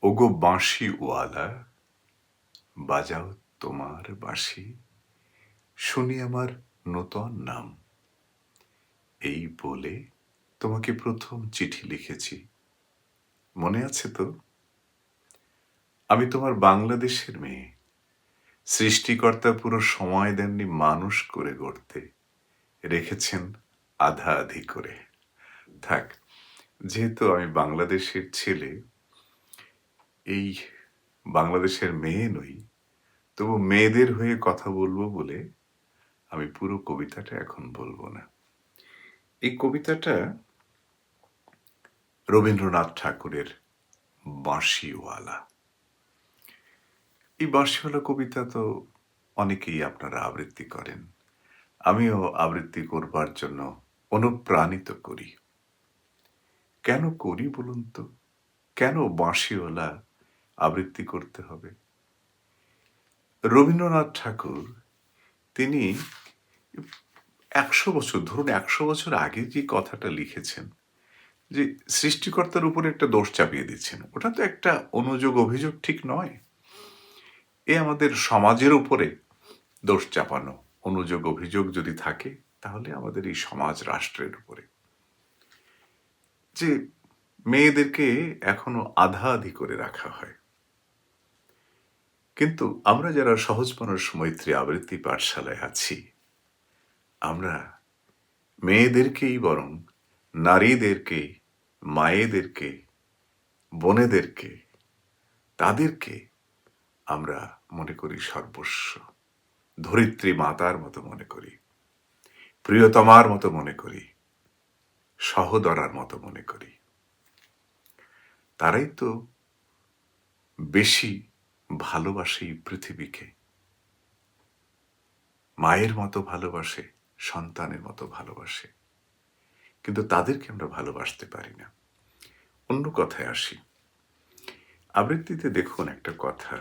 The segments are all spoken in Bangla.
ওগো বাঁশিওয়ালা, বাজাও তোমার বাঁশি, শুনি আমার নূতন নাম। এই বলে তোমাকে প্রথম চিঠি লিখেছি, মনে আছে তো? আমি তোমার বাংলাদেশের মেয়ে। সৃষ্টিকর্তা পুরো সময় দেননি মানুষ করে গড়তে, রেখেছেন আধা আধি করে। থাক, যেহেতু আমি বাংলাদেশের ছেলে, এই বাংলাদেশের মেয়ে নই, তবু মেয়েদের হয়ে কথা বলবো বলে আমি পুরো কবিতাটা এখন বলবো না। এই কবিতাটা রবীন্দ্রনাথ ঠাকুরের বাঁশিওয়ালা। এই বাঁশিওয়ালা কবিতা তো অনেকেই আপনারা আবৃত্তি করেন, আমিও আবৃত্তি করবার জন্য অনুপ্রাণিত করি। কেন করি বলুন তো? কেন বাঁশিওয়ালা আবৃত্তি করতে হবে? রবীন্দ্রনাথ ঠাকুর তিনি 100 বছর, ধরুন 100 বছর আগে যে কথাটা লিখেছেন, যে সৃষ্টিকর্তার উপরে একটা দোষ চাপিয়ে দিচ্ছেন, ওটা তো একটা অনুযোগ অভিযোগ ঠিক নয়। এ আমাদের সমাজের উপরে দোষ চাপানো, অনুযোগ অভিযোগ যদি থাকে তাহলে আমাদের এই সমাজ রাষ্ট্রের উপরে, যে মেয়েদেরকে এখনো আধা আধি করে রাখা হয়। কিন্তু আমরা যারা সহজ মানুষ মৈত্রী আবৃত্তি পাঠশালায় আছি, আমরা মেয়েদেরকেই বরং নারীদেরকে, মায়েদেরকে, বোনেদেরকে, তাদেরকে আমরা মনে করি সর্বস্ব, ধরিত্রী মাতার মতো মনে করি, প্রিয়তমার মতো মনে করি, সহদরার মতো মনে করি। তারাই তো বেশি ভালোবাসে এই পৃথিবীকে, মায়ের মতো ভালোবাসে, সন্তানের মতো ভালোবাসে, কিন্তু তাদেরকে আমরা ভালোবাসতে পারি না। অন্য কথায় আসি, আবৃত্তিতে দেখুন একটা কথা,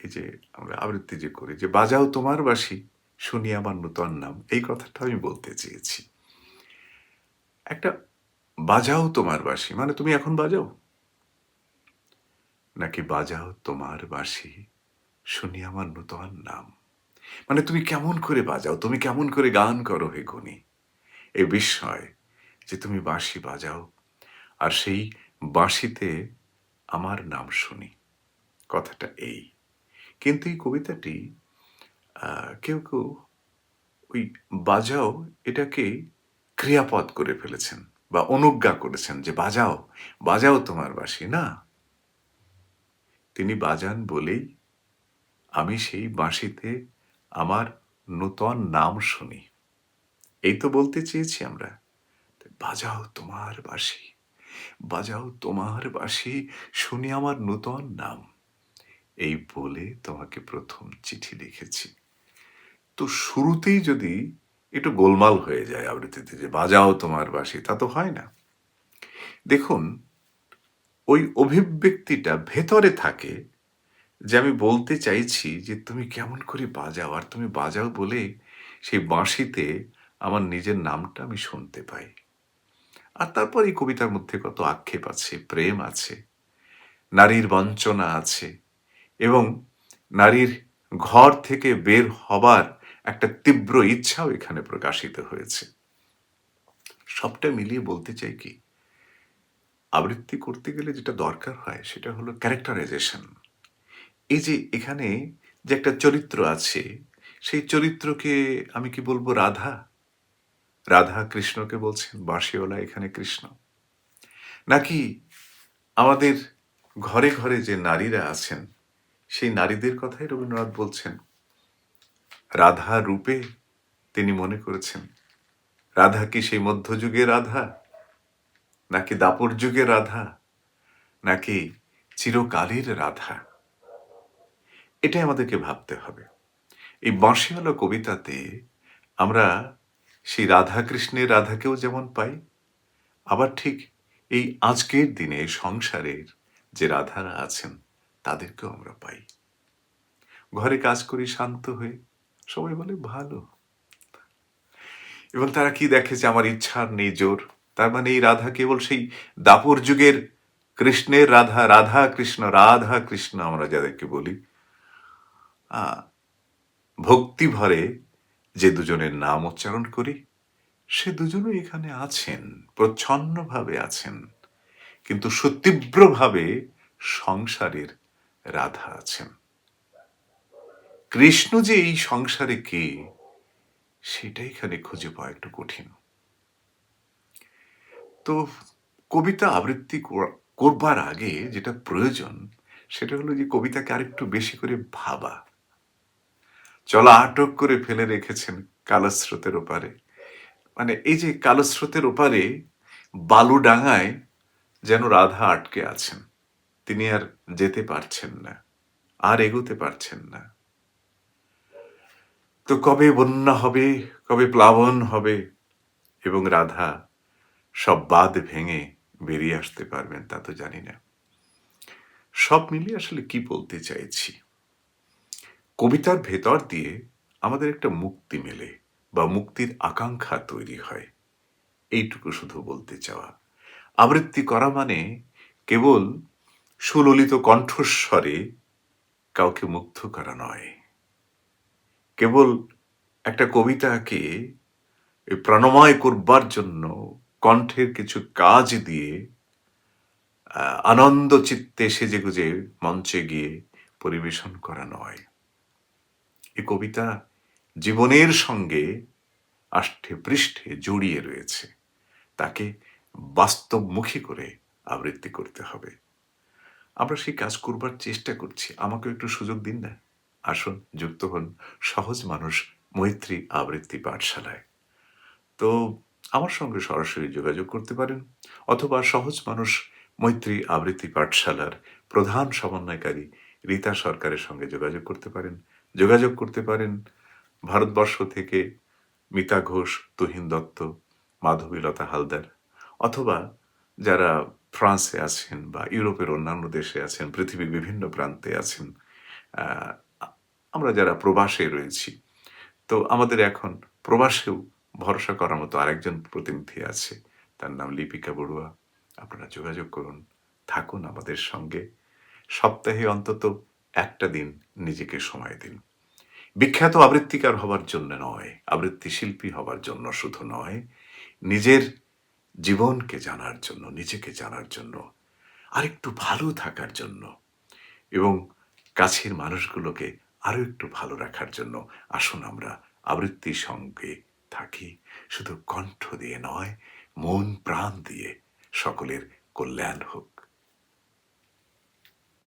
এই যে আমরা আবৃত্তি যে করি, যে বাজাও তোমার বাঁশি, শুনি আমার নূতন নাম, এই কথাটা আমি বলতে চেয়েছি। একটা বাজাও তোমার বাঁশি মানে তুমি এখন বাজাও, নাকি বাজাও তোমার বাঁশি, শুনি আমার নূতন নাম মানে তুমি কেমন করে বাজাও, তুমি কেমন করে গান করো হে গুণী, এ বিস্ময় যে তুমি বাঁশি বাজাও আর সেই বাঁশিতে আমার নাম শুনি। কথাটা এই। কিন্তু এই কবিতাটি কেউ কেউ ওই বাজাও এটাকে ক্রিয়াপদ করে ফেলেছেন বা অনুজ্ঞা করেছেন, যে বাজাও, বাজাও তোমার বাঁশি। না, তিনি বাজান বলেই আমি সেই বাঁশিতে আমার নূতন নাম শুনি, এই তো বলতে চেয়েছি আমরা। বাজাও তোমার বাঁশি, বাজাও তোমার বাঁশি, শুনি আমার নূতন নাম, এই বলে তোমাকে প্রথম চিঠি লিখেছি। তো শুরুতেই যদি একটু গোলমাল হয়ে যায় আবৃত্তিতে, যে বাজাও তোমার বাঁশি, তা তো হয় না। দেখুন, ওই অভিব্যক্তিটা ভেতরে থাকে, যে আমি বলতে চাইছি যে তুমি কেমন করে বাজাও, আর তুমি বাজাও বলে সেই বাঁশিতে আমার নিজের নামটা আমি শুনতে পাই। আর তারপর এই কবিতার মধ্যে কত আক্ষেপ আছে, প্রেম আছে, নারীর বঞ্চনা আছে, এবং নারীর ঘর থেকে বের হবার একটা তীব্র ইচ্ছাও এখানে প্রকাশিত হয়েছে। সবটা মিলিয়ে বলতে চাই কি, আবৃত্তি করতে গেলে যেটা দরকার হয় সেটা হলো ক্যারেক্টারাইজেশন। এই যে এখানে যে একটা চরিত্র আছে, সেই চরিত্রকে আমি কি বলবো, রাধা, রাধা কৃষ্ণকে বলছেন বাঁশিওয়ালা এখানে কৃষ্ণ, নাকি আমাদের ঘরে ঘরে যে নারীরা আছেন সেই নারীদের কথাই রবীন্দ্রনাথ বলছেন। রাধা রূপে তিনি মনে করেছেন, রাধা কি সেই মধ্যযুগের রাধা, নাকি দাপর যুগের রাধা, নাকি চিরকালের রাধা? এটাই আমাদেরকে ভাবতে হবে। এই বাঁশিওয়ালা কবিতাতে আমরা সেই রাধা কৃষ্ণের রাধাকেও যেমন পাই, আবার ঠিক এই আজকের দিনে সংসারের যে রাধারা আছেন তাদেরকেও আমরা পাই। ঘরে কাজ করি শান্ত হয়ে, সবাই বলে ভালো, এবং তারা কি দেখে যে আমার ইচ্ছার নেই জোর, তার মানে এই রাধা কেবল সেই দাপর যুগের কৃষ্ণের রাধা, রাধা কৃষ্ণ, রাধা কৃষ্ণ আমরা যাদেরকে বলি, আ ভক্তি ভরে যে দুজনের নাম উচ্চারণ করি, সে দুজনই এখানে আছেন, প্রচ্ছন্নভাবে আছেন। কিন্তু সুতীব্রভাবে সংসারের রাধা আছেন। কৃষ্ণ যে এই সংসারে কে, সেটা এখানে খুঁজে পাওয়া একটু কঠিন। তো কবিতা আবৃত্তি করবার আগে যেটা প্রয়োজন, সেটা হলো যে কবিতাকে আরেকটু বেশি করে ভাবা। চলা আটক করে ফেলে রেখেছেন কালস্রোতের ওপারে। মানে এই যে কালস্রোতের ওপারে বালুডাঙায় যেন রাধা আটকে আছেন। তিনি আর যেতে পারছেন না, আর এগোতে পারছেন না। তো কবে বন্যা হবে, কবে প্লাবন হবে এবং রাধা সব বাঁধ ভেঙে বেরিয়ে আসতে পারবেন তা তো জানি না। সব মিলিয়ে আসলে কি বলতে চাইছি? কবিতার ভেতর দিয়ে আমাদের একটা মুক্তি মেলে বা মুক্তির আকাঙ্ক্ষা তৈরি হয়। এইটুকু শুধু বলতে চাওয়া। আবৃত্তি করা মানে কেবল সুললিত কণ্ঠস্বরে কাউকে মুগ্ধ করা নয়। কেবল একটা কবিতাকে প্রাণময় করবার জন্য কণ্ঠের কিছু কাজ দিয়ে আনন্দ চিত্তে সেজেগুজে মঞ্চে গিয়ে পরিবেশন করা নয়। এ কবিতা জীবনের সঙ্গে আষ্ঠে পৃষ্ঠে জড়িয়ে রয়েছে। তাকে বাস্তবমুখী করে আবৃত্তি করতে হবে। আমরা সেই কাজ করবার চেষ্টা করছি। আমাকেও একটু সুযোগ দিন না। আসুন, যুক্ত হন সহজ মানুষ মৈত্রী আবৃত্তি পাঠশালায়। তো আমার সঙ্গে সরাসরি যোগাযোগ করতে পারেন, অথবা সহজ মানুষ মৈত্রী আবৃত্তি পাঠশালার প্রধান সমন্বয়কারী রীতা সরকারের সঙ্গে যোগাযোগ করতে পারেন। যোগাযোগ করতে পারেন ভারতবর্ষ থেকে মিতা ঘোষ, তুহিন দত্ত, মাধবীলতা হালদার, অথবা যারা ফ্রান্সে আছেন বা ইউরোপের অন্যান্য দেশে আছেন, পৃথিবীর বিভিন্ন প্রান্তে আছেন, আ আমরা যারা প্রবাসে রয়েছি, তো আমাদের এখন প্রবাসেও ভরসা করার মতো আরেকজন প্রতিনিধি আছে। তার নাম লিপিকা বড়ুয়া। আপনারা যোগাযোগ করুন, থাকুন আমাদের সঙ্গে। সপ্তাহে অন্তত একটা দিন নিজেকে সময় দিন। বিখ্যাত আবৃত্তিকার হবার জন্য নয়, আবৃত্তি শিল্পী হবার জন্য শুধু নয়, নিজের জীবনকে জানার জন্য, নিজেকে জানার জন্য, আরেকটু ভালো থাকার জন্য এবং কাছের মানুষগুলোকে আরো একটু ভালো রাখার জন্য আসুন আমরা আবৃত্তির সঙ্গে থাকি। শুধু কণ্ঠ দিয়ে নয়, মন প্রাণ দিয়ে। সকলের কল্যাণ হোক।